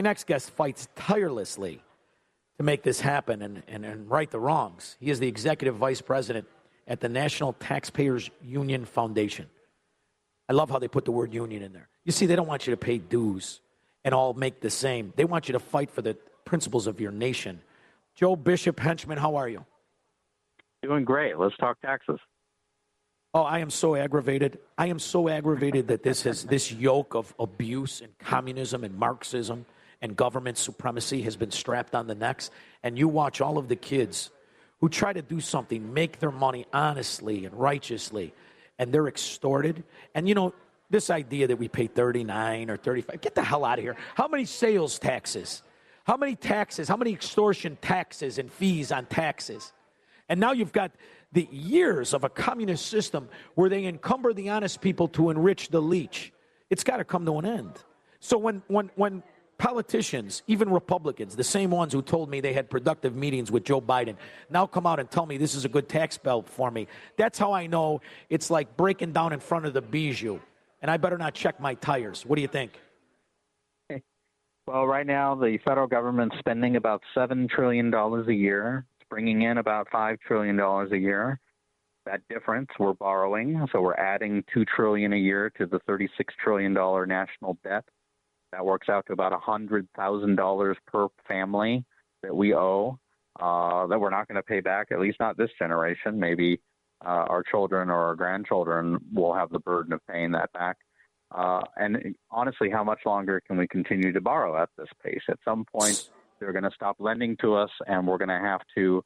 My next guest fights tirelessly to make this happen and right the wrongs. He is the executive vice president at the National Taxpayers Union Foundation. I love how they put the word union in there. You see, they don't want you to pay dues and all make the same. They want you to fight for the principles of your nation. Joe Bishop-Henchman, how are you? Doing great. Let's talk taxes. Oh, I am so aggravated. I am so aggravated that this yoke of abuse and communism and Marxism and government supremacy has been strapped on the necks. And you watch all of the kids who try to do something, make their money honestly and righteously, and they're extorted. And, you know, this idea that we pay 39 or 35, get the hell out of here. How many sales taxes? How many taxes? How many extortion taxes and fees on taxes? And now you've got the years of a communist system where they encumber the honest people to enrich the leech. It's got to come to an end. So when politicians, even Republicans, the same ones who told me they had productive meetings with Joe Biden, now come out and tell me this is a good tax bill for me, that's how I know it's like breaking down in front of the Bijou. And I better not check my tires. What do you think? Well, right now the federal government's spending about $7 trillion a year. It's bringing in about $5 trillion a year. That difference we're borrowing, so we're adding $2 trillion a year to the $36 trillion national debt. That works out to about $100,000 per family that we owe that we're not going to pay back, at least not this generation. Maybe our children or our grandchildren will have the burden of paying that back. And honestly, how much longer can we continue to borrow at this pace? At some point, they're going to stop lending to us, and we're going to have to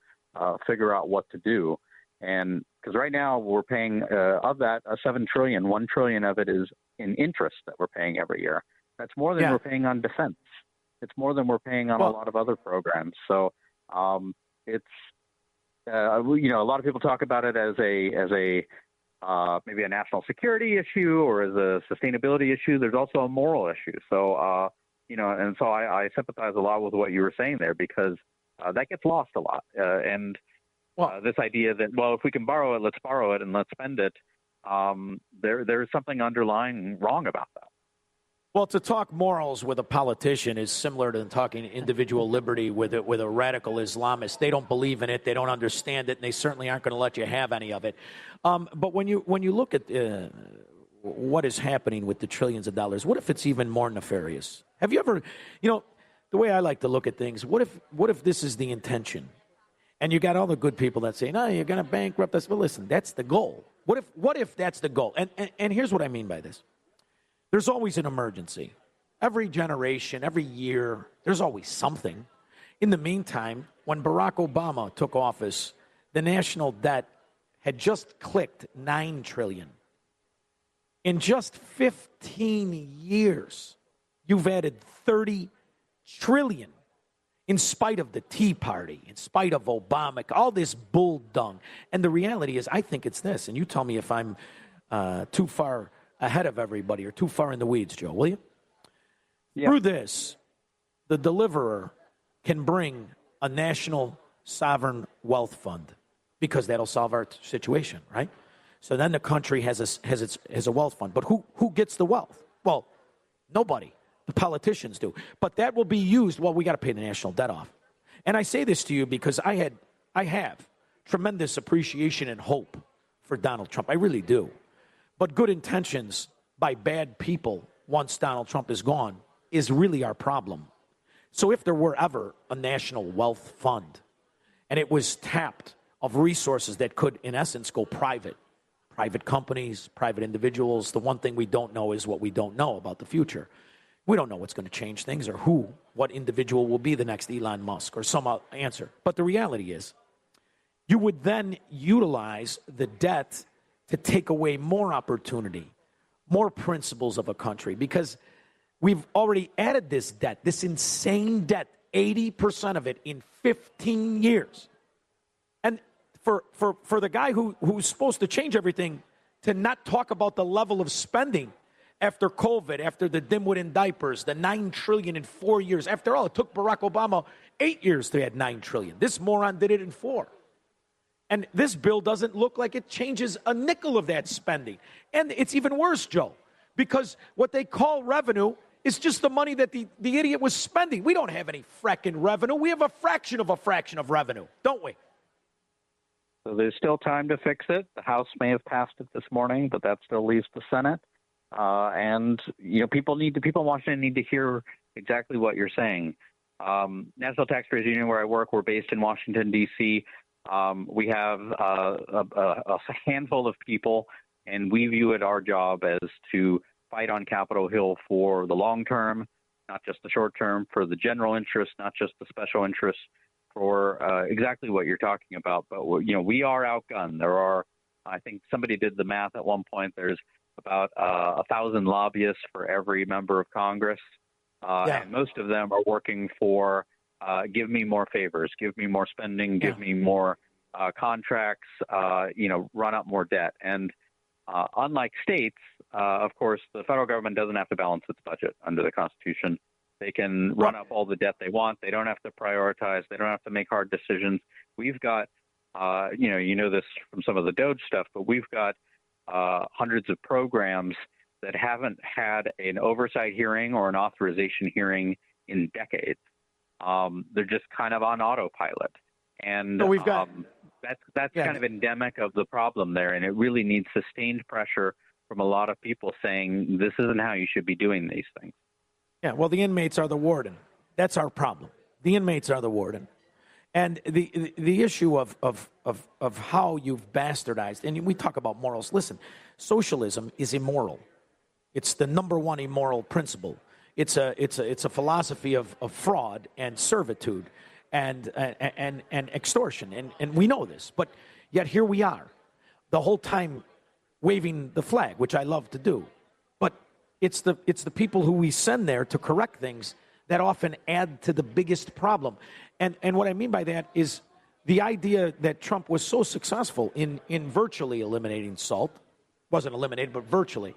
figure out what to do. And because right now we're paying of that $7 trillion, $1 trillion of it is in interest that we're paying every year. That's more than we're paying on defense. It's more than we're paying on a lot of other programs. So it's you know, a lot of people talk about it as a maybe a national security issue or as a sustainability issue. There's also a moral issue. So you know, and so I sympathize a lot with what you were saying there because that gets lost a lot. And this idea that, well, if we can borrow it, let's borrow it and let's spend it. There's something underlying wrong about that. Well, to talk morals with a politician is similar to talking individual liberty with a radical Islamist. They don't believe in it, they don't understand it, and they certainly aren't going to let you have any of it. But when you look at what is happening with the trillions of dollars, what if it's even more nefarious? Have you ever, you know, the way I like to look at things, what if this is the intention? And you got all the good people that say, no, you're going to bankrupt us. Well, listen, that's the goal. What if that's the goal? And here's what I mean by this. There's always an emergency. Every generation, every year, there's always something. In the meantime, when Barack Obama took office, the national debt had just clicked $9 trillion. In just 15 years, you've added $30 trillion in spite of the Tea Party, in spite of Obama, all this bull dung. And the reality is, I think it's this, and you tell me if I'm too far ahead of everybody or too far in the weeds, Joe, will you? Yeah. Through this, the deliverer can bring a national sovereign wealth fund because that'll solve our situation, right? So then the country has a wealth fund. But who gets the wealth? Well, nobody. The politicians do. But that will be used, well, we got to pay the national debt off. And I say this to you because I have tremendous appreciation and hope for Donald Trump. I really do. But good intentions by bad people once Donald Trump is gone is really our problem. So if there were ever a national wealth fund and it was tapped of resources that could, in essence, go private companies, private individuals, the one thing we don't know is what we don't know about the future. We don't know what's going to change things or what individual will be the next Elon Musk or some answer. But the reality is you would then utilize the debt to take away more opportunity, more principles of a country, because we've already added this debt, this insane debt, 80% of it in 15 years. And for the guy who's supposed to change everything to not talk about the level of spending after COVID, after the dimwit in diapers, the $9 trillion in 4 years. After all, it took Barack Obama 8 years to add $9 trillion. This moron did it in 4. And this bill doesn't look like it changes a nickel of that spending. And it's even worse, Joe, because what they call revenue It's just the money that the idiot was spending. We don't have any fracking revenue. We have a fraction of revenue, don't we? So there's still time to fix it. The House may have passed it this morning, but that still leaves the Senate. And people in Washington need to hear exactly what you're saying. National Taxpayers Union, where I work, we're based in Washington, D.C. We have a handful of people, and we view it our job as to fight on Capitol Hill for the long term, not just the short term, for the general interest, not just the special interests, for exactly what you're talking about. But, we are outgunned. There are, I think somebody did the math at one point, there's about 1,000 lobbyists for every member of Congress. And most of them are working for give me more favors, give me more spending, give me more contracts, run up more debt. And unlike states, of course, the federal government doesn't have to balance its budget under the Constitution. They can run up all the debt they want. They don't have to prioritize. They don't have to make hard decisions. We've got, this from some of the DOGE stuff, but we've got hundreds of programs that haven't had an oversight hearing or an authorization hearing in decades. They're just kind of on autopilot. And so we've got, that's kind of endemic of the problem there. And it really needs sustained pressure from a lot of people saying this isn't how you should be doing these things. Yeah, well, the inmates are the warden. That's our problem. The inmates are the warden. And the issue of how you've bastardized, and we talk about morals. Listen, socialism is immoral. It's the number one immoral principle. It's a philosophy of fraud and servitude and extortion, and we know this. But yet here we are, the whole time waving the flag, which I love to do. But it's the people who we send there to correct things that often add to the biggest problem. And what I mean by that is the idea that Trump was so successful in virtually eliminating SALT, wasn't eliminated, but virtually.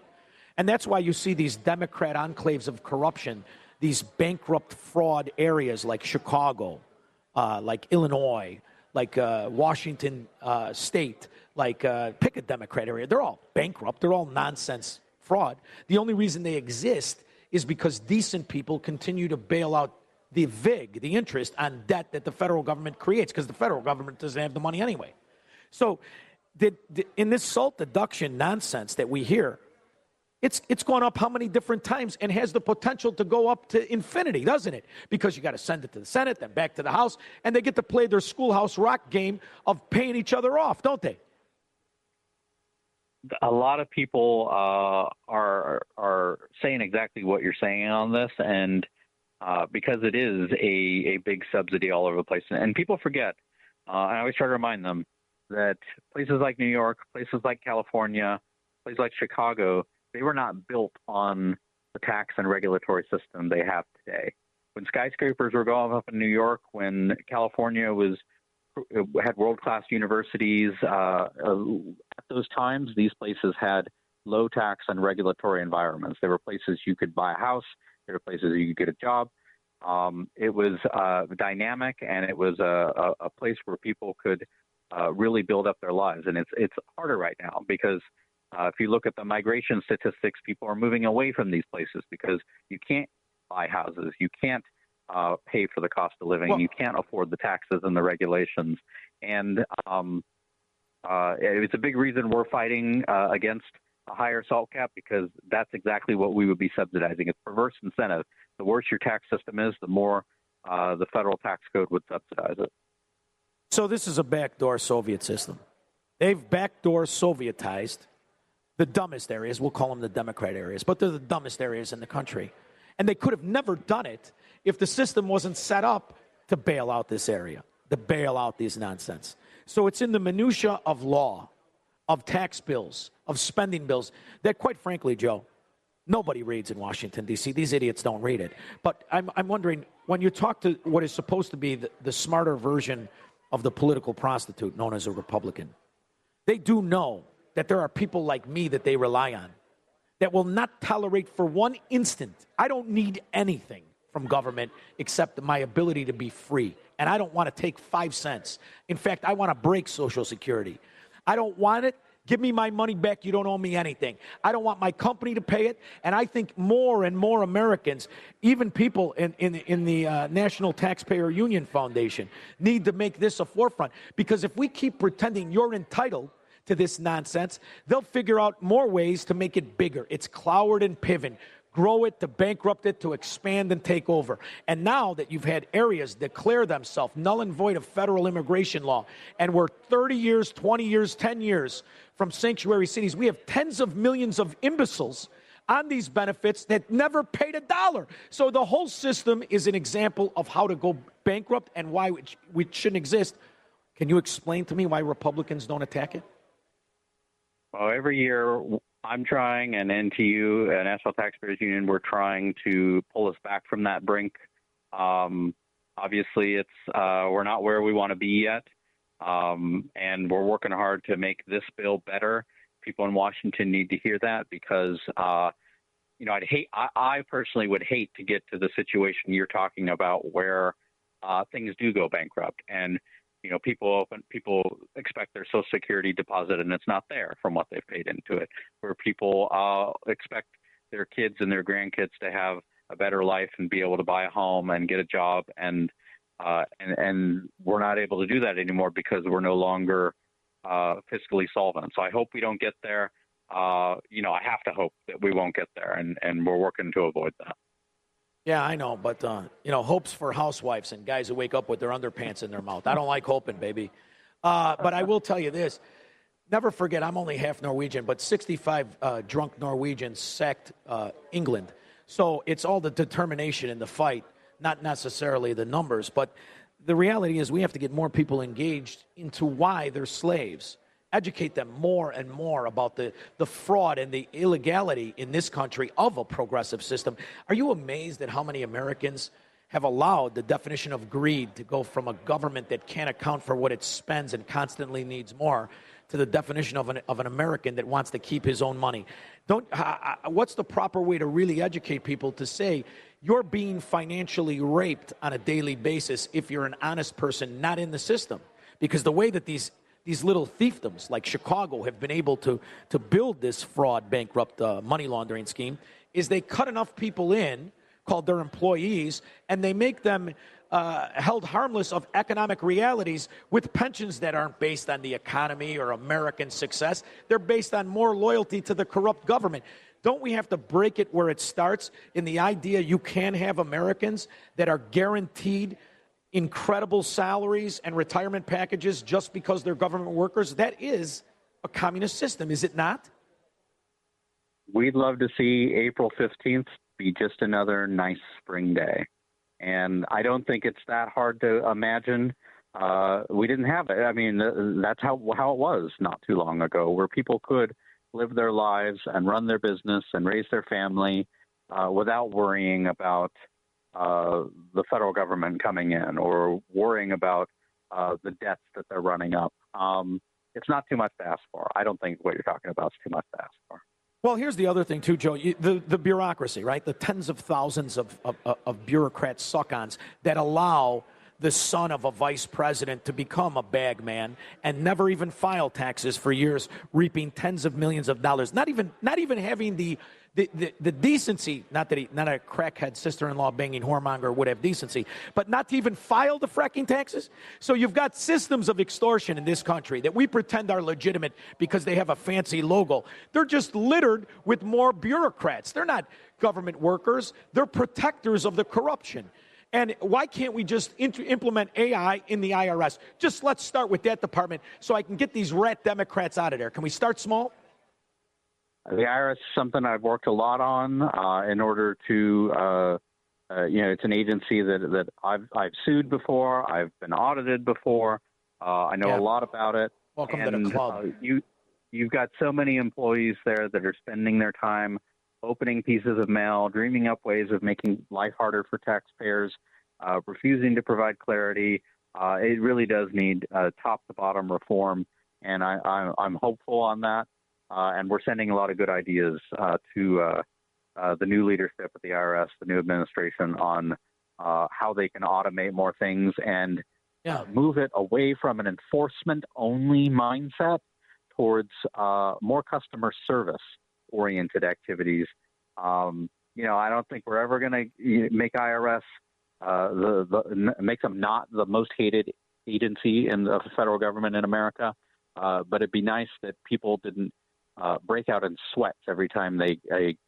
And that's why you see these Democrat enclaves of corruption, these bankrupt fraud areas like Chicago, like Illinois, like Washington State, like pick a Democrat area. They're all bankrupt. They're all nonsense fraud. The only reason they exist is because decent people continue to bail out the VIG, the interest on debt that the federal government creates, because the federal government doesn't have the money anyway. So in this SALT deduction nonsense that we hear, it's gone up how many different times and has the potential to go up to infinity, doesn't it? Because you got to send it to the Senate, then back to the House, and they get to play their schoolhouse rock game of paying each other off, don't they? A lot of people are saying exactly what you're saying on this, and because it is a big subsidy all over the place. And people forget, I always try to remind them, that places like New York, places like California, places like Chicago, they were not built on the tax and regulatory system they have today. When skyscrapers were going up in New York, when California had world-class universities, at those times, these places had low tax and regulatory environments. There were places you could buy a house. There were places you could get a job. It was dynamic, and it was a place where people could really build up their lives. And it's harder right now because if you look at the migration statistics, people are moving away from these places because you can't buy houses. You can't pay for the cost of living. Well, you can't afford the taxes and the regulations. And it's a big reason we're fighting against a higher SALT cap, because that's exactly what we would be subsidizing. It's perverse incentive. The worse your tax system is, the more the federal tax code would subsidize it. So this is a backdoor Soviet system. They've backdoor Sovietized the dumbest areas. We'll call them the Democrat areas, but they're the dumbest areas in the country. And they could have never done it if the system wasn't set up to bail out this area, to bail out these nonsense. So it's in the minutia of law, of tax bills, of spending bills, that quite frankly, Joe, nobody reads in Washington, D.C. These idiots don't read it. But I'm wondering, when you talk to what is supposed to be the smarter version of the political prostitute known as a Republican, they do know that there are people like me that they rely on that will not tolerate for one instant. I don't need anything from government except my ability to be free. And I don't want to take 5 cents. In fact, I want to break Social Security. I don't want it. Give me my money back. You don't owe me anything. I don't want my company to pay it. And I think more and more Americans, even people in the National Taxpayer Union Foundation, need to make this a forefront. Because if we keep pretending you're entitled to this nonsense, they'll figure out more ways to make it bigger. It's Cloward and Piven. Grow it, to bankrupt it, to expand and take over. And now that you've had areas declare themselves null and void of federal immigration law, and we're 30 years, 20 years, 10 years from sanctuary cities, we have tens of millions of imbeciles on these benefits that never paid a dollar. So the whole system is an example of how to go bankrupt and why it shouldn't exist. Can you explain to me why Republicans don't attack it? Well, every year I'm trying, and NTU, National Taxpayers Union, we're trying to pull us back from that brink. Obviously, it's we're not where we want to be yet, and we're working hard to make this bill better. People in Washington need to hear that because, I personally would hate to get to the situation you're talking about where things do go bankrupt and people expect their Social Security deposit and it's not there from what they've paid into it. Where people expect their kids and their grandkids to have a better life and be able to buy a home and get a job, and we're not able to do that anymore because we're no longer fiscally solvent. So I hope we don't get there. I have to hope that we won't get there, and we're working to avoid that. Yeah, I know, but, hope's for housewives and guys who wake up with their underpants in their mouth. I don't like hoping, baby. But I will tell you this. Never forget, I'm only half Norwegian, but 65 drunk Norwegians sacked England. So it's all the determination in the fight, not necessarily the numbers. But the reality is we have to get more people engaged into why they're slaves. Educate them more and more about the fraud and the illegality in this country of a progressive system. Are you amazed at how many Americans have allowed the definition of greed to go from a government that can't account for what it spends and constantly needs more to the definition of an American that wants to keep his own money? What's the proper way to really educate people to say you're being financially raped on a daily basis if you're an honest person not in the system? Because the way that these little fiefdoms like Chicago have been able to build this fraud, bankrupt money laundering scheme is they cut enough people in, called their employees, and they make them held harmless of economic realities with pensions that aren't based on the economy or American success. They're based on more loyalty to the corrupt government. Don't we have to break it where it starts in the idea you can have Americans that are guaranteed incredible salaries and retirement packages just because they're government workers? That is a communist system, is it not? We'd love to see April 15th be just another nice spring day. And I don't think it's that hard to imagine. We didn't have it. I mean, that's how it was not too long ago, where people could live their lives and run their business and raise their family without worrying about the federal government coming in or worrying about the debts that they're running up. It's not too much to ask for. I don't think what you're talking about is too much to ask for. Well, here's the other thing, too, Joe. The bureaucracy, right? The tens of thousands of bureaucrats, suck-ons, that allow the son of a vice president to become a bag man and never even file taxes for years, reaping tens of millions of dollars. Not even having the decency, not a crackhead sister-in-law banging whoremonger would have decency, but not to even file the fracking taxes. So you've got systems of extortion in this country that we pretend are legitimate because they have a fancy logo. They're just littered with more bureaucrats. They're not government workers. They're protectors of the corruption. And why can't we just implement AI in the IRS? Just let's start with that department so I can get these rat Democrats out of there. Can we start small? The IRS is something I've worked a lot on in order to, it's an agency that I've sued before. I've been audited before. I know a lot about it. Welcome to the club. You've got so many employees there that are spending their time opening pieces of mail, dreaming up ways of making life harder for taxpayers, refusing to provide clarity. It really does need top-to-bottom reform, and I'm hopeful on that. And we're sending a lot of good ideas to the new leadership at the IRS, the new administration, on how they can automate more things and move it away from an enforcement-only mindset towards more customer service-oriented activities. I don't think we're ever going to make IRS make them not the most hated agency in the federal government in America. But it'd be nice that people didn't break out in sweats every time they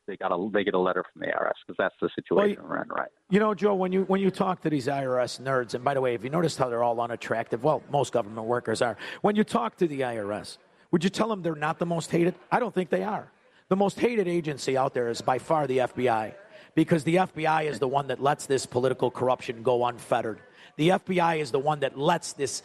get a letter from the IRS, because that's the situation we're in, right? Joe, when you talk to these IRS nerds, and by the way, have you noticed how they're all unattractive? Well, most government workers are. When you talk to the IRS, would you tell them they're not the most hated? I don't think they are. The most hated agency out there is by far the FBI, because the FBI is the one that lets this political corruption go unfettered. The FBI is the one that lets this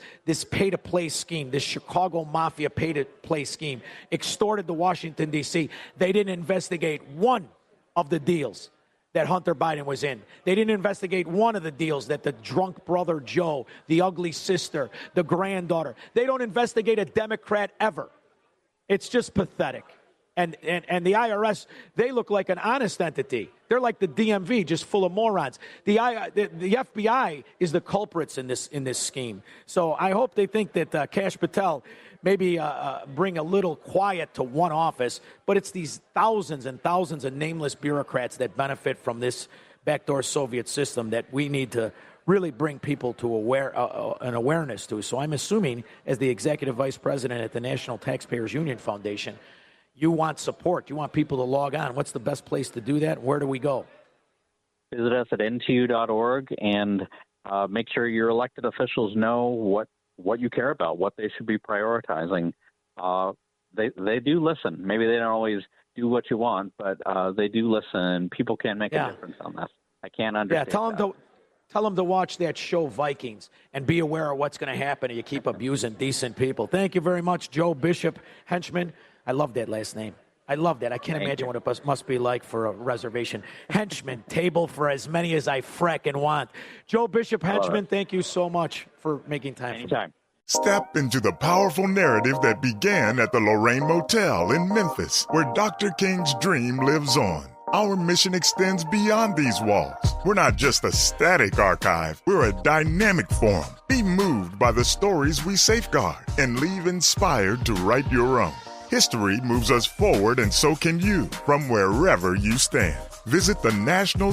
pay-to-play scheme, this Chicago Mafia pay-to-play scheme, extorted to Washington, D.C. They didn't investigate one of the deals that Hunter Biden was in. They didn't investigate one of the deals that the drunk brother Joe, the ugly sister, the granddaughter. They don't investigate a Democrat ever. It's just pathetic. And the IRS, they look like an honest entity. They're like the DMV, just full of morons. The FBI is the culprits in this scheme. So I hope they think that Kash Patel maybe bring a little quiet to one office, but it's these thousands and thousands of nameless bureaucrats that benefit from this backdoor Soviet system that we need to really bring people to an awareness to. So I'm assuming, as the executive vice president at the National Taxpayers Union Foundation, you want support. You want people to log on. What's the best place to do that? Where do we go? Visit us at ntu.org and make sure your elected officials know what you care about, what they should be prioritizing. They do listen. Maybe they don't always do what you want, but they do listen. People can make a difference on this. I can't understand. Yeah, tell them to watch that show Vikings and be aware of what's going to happen if you keep abusing decent people. Thank you very much, Joe Bishop-Henchman. I love that last name. I love that. I can't imagine what it must be like for a reservation. Henchman, table for as many as I frickin' want. Joe Bishop-Henchman, thank you so much for making time. Anytime. Step into the powerful narrative that began at the Lorraine Motel in Memphis, where Dr. King's dream lives on. Our mission extends beyond these walls. We're not just a static archive. We're a dynamic forum. Be moved by the stories we safeguard and leave inspired to write your own. History moves us forward, and so can you, from wherever you stand. Visit the National